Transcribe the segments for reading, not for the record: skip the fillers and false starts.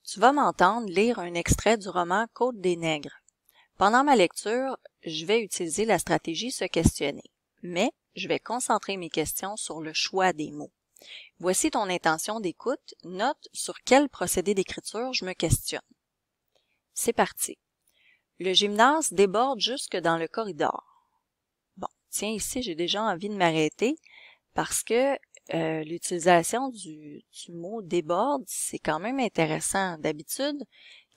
Tu vas m'entendre lire un extrait du roman Côte des Nègres. Pendant ma lecture, je vais utiliser la stratégie se questionner, mais je vais concentrer mes questions sur le choix des mots. Voici ton intention d'écoute, note sur quel procédé d'écriture je me questionne. C'est parti. Le gymnase déborde jusque dans le corridor. Bon, tiens, ici, j'ai déjà envie de m'arrêter parce que l'utilisation du mot déborde, c'est quand même intéressant. D'habitude,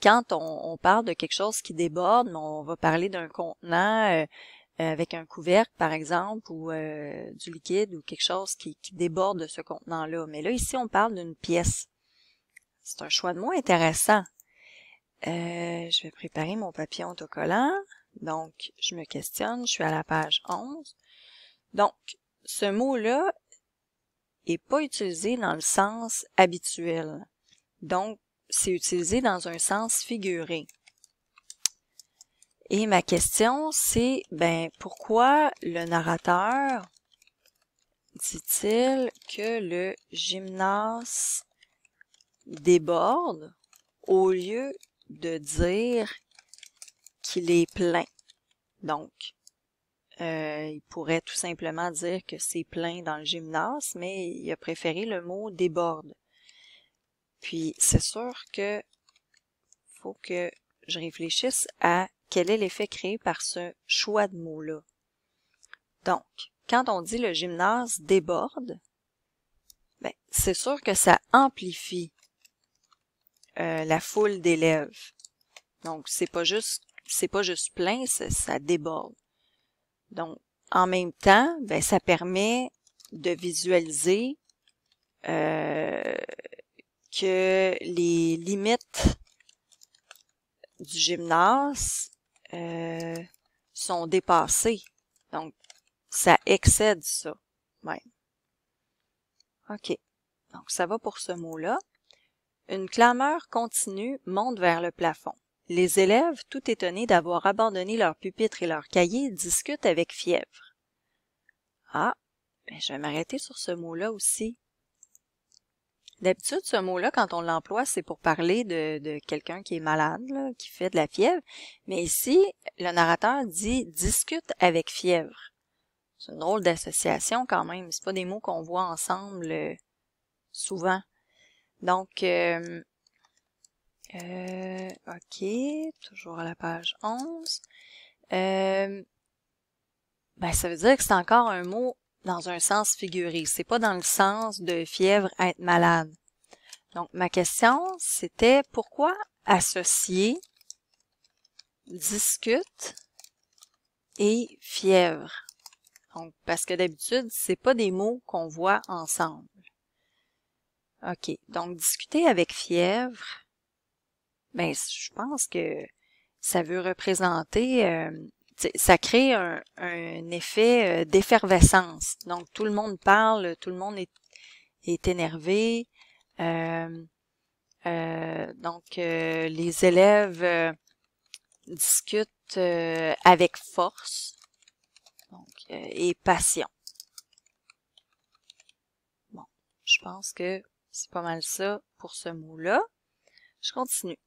quand on parle de quelque chose qui déborde, on va parler d'un contenant avec un couvercle, par exemple, ou du liquide ou quelque chose qui déborde de ce contenant-là. Mais là, ici, on parle d'une pièce. C'est un choix de mots intéressant. Je vais préparer mon papier autocollant. Donc, je me questionne. Je suis à la page 11. Donc, ce mot-là est pas utilisé dans le sens habituel. Donc, c'est utilisé dans un sens figuré. Et ma question, c'est, pourquoi le narrateur dit-il que le gymnase déborde au lieu de dire qu'il est plein? Donc, il pourrait tout simplement dire que c'est plein dans le gymnase, mais il a préféré le mot déborde. Puis, c'est sûr que faut que je réfléchisse à quel est l'effet créé par ce choix de mots-là. Donc, quand on dit le gymnase déborde, c'est sûr que ça amplifie la foule d'élèves. Donc, c'est pas juste plein, ça déborde. Donc, en même temps, ça permet de visualiser que les limites du gymnase sont dépassées. Donc, ça excède ça. Ouais. OK. Donc, ça va pour ce mot-là. Une clameur continue monte vers le plafond. Les élèves, tout étonnés d'avoir abandonné leur pupitre et leur cahier, discutent avec fièvre. Ah, je vais m'arrêter sur ce mot-là aussi. D'habitude, ce mot-là, quand on l'emploie, c'est pour parler de quelqu'un qui est malade, là, qui fait de la fièvre. Mais ici, le narrateur dit « discute avec fièvre ». C'est une drôle d'association quand même. C'est pas des mots qu'on voit ensemble souvent. Donc, OK, toujours à la page 11. Ça veut dire que c'est encore un mot dans un sens figuré. C'est pas dans le sens de fièvre, être malade. Donc, ma question, c'était pourquoi associer discute et fièvre? Donc, parce que d'habitude, c'est pas des mots qu'on voit ensemble. OK. Donc, discuter avec fièvre, je pense que ça veut représenter, ça crée un effet d'effervescence. Donc, tout le monde parle, tout le monde est énervé. Donc, les élèves discutent avec force et passion. Bon, je pense que c'est pas mal ça pour ce mot-là. Je continue.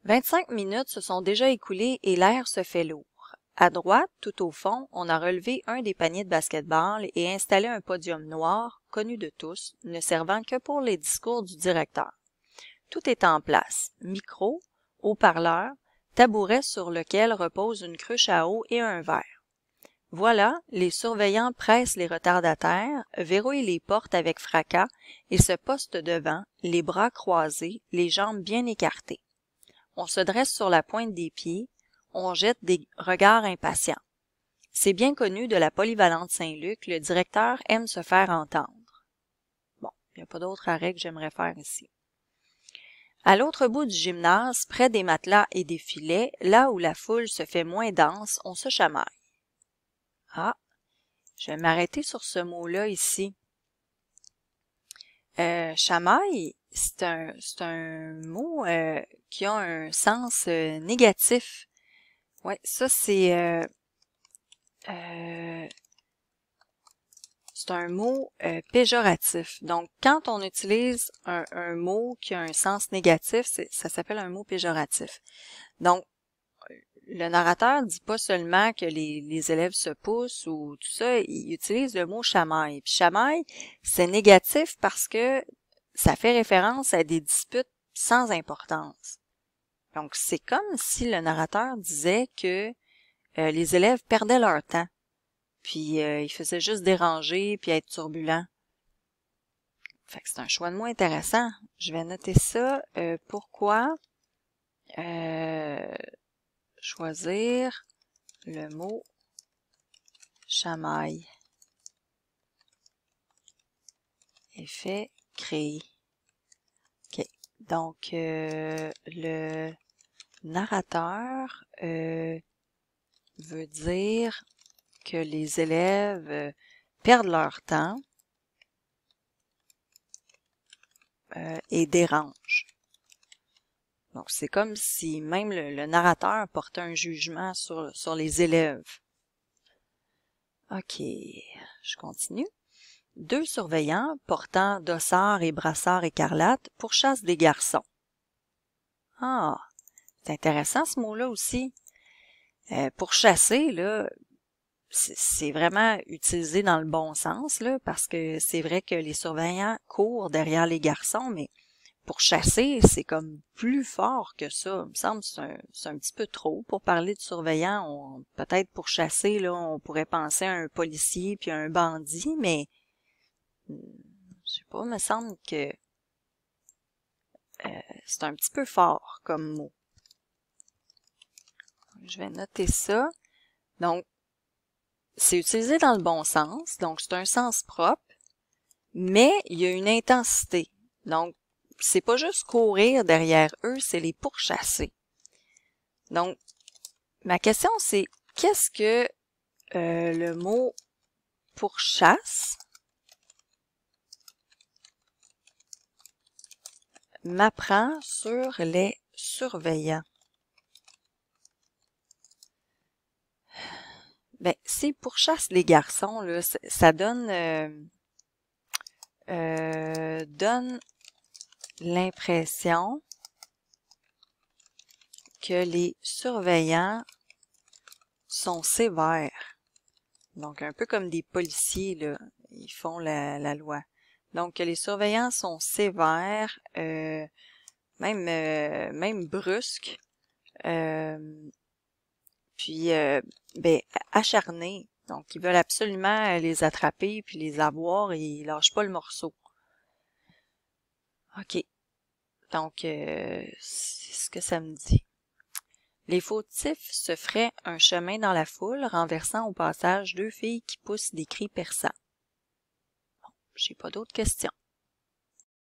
25 minutes se sont déjà écoulées et l'air se fait lourd. À droite, tout au fond, on a relevé un des paniers de basket-ball et installé un podium noir, connu de tous, ne servant que pour les discours du directeur. Tout est en place. Micro, haut-parleur, tabouret sur lequel repose une cruche à eau et un verre. Voilà, les surveillants pressent les retardataires, verrouillent les portes avec fracas et se postent devant, les bras croisés, les jambes bien écartées. On se dresse sur la pointe des pieds, on jette des regards impatients. C'est bien connu de la polyvalente Saint-Luc, le directeur aime se faire entendre. Bon, il n'y a pas d'autre arrêt que j'aimerais faire ici. À l'autre bout du gymnase, près des matelas et des filets, là où la foule se fait moins dense, on se chamaille. Ah, je vais m'arrêter sur ce mot-là ici. Chamaille, c'est un mot qui a un sens négatif. Ouais, ça c'est c'est un mot péjoratif. Donc, quand on utilise un mot qui a un sens négatif, ça s'appelle un mot péjoratif. Donc, le narrateur dit pas seulement que les élèves se poussent ou tout ça, il utilise le mot chamaille. Puis chamaille, c'est négatif parce que ça fait référence à des disputes sans importance. Donc, c'est comme si le narrateur disait que les élèves perdaient leur temps, puis ils faisaient juste déranger puis être turbulents. Fait que c'est un choix de mots intéressant. Je vais noter ça. Pourquoi choisir le mot chamaille? Effet créé. OK. Donc, le narrateur veut dire que les élèves perdent leur temps et dérangent. Donc, c'est comme si même le narrateur portait un jugement sur les élèves. OK, je continue. 2 surveillants portant dossards et brassards écarlates pourchassent des garçons. Ah, c'est intéressant ce mot-là aussi. Pourchasser, là, c'est vraiment utilisé dans le bon sens, là, parce que c'est vrai que les surveillants courent derrière les garçons, mais pour chasser, c'est comme plus fort que ça. Il me semble que c'est un petit peu trop pour parler de surveillant. Peut-être pour chasser, là, on pourrait penser à un policier puis à un bandit, mais je sais pas, il me semble que c'est un petit peu fort comme mot. Je vais noter ça. Donc, c'est utilisé dans le bon sens, donc c'est un sens propre, mais il y a une intensité. Donc, c'est pas juste courir derrière eux, c'est les pourchasser. Donc, ma question c'est, qu'est-ce que le mot pourchasse m'apprend sur les surveillants? Ben, si pourchasse les garçons, là, ça donne l'impression que les surveillants sont sévères. Donc, un peu comme des policiers, là, ils font la loi. Donc, les surveillants sont sévères, même brusques, puis ben, acharnés. Donc, ils veulent absolument les attraper puis les avoir et ils lâchent pas le morceau. OK. Donc, c'est ce que ça me dit. Les fautifs se fraient un chemin dans la foule, renversant au passage 2 filles qui poussent des cris perçants. Bon, j'ai pas d'autres questions.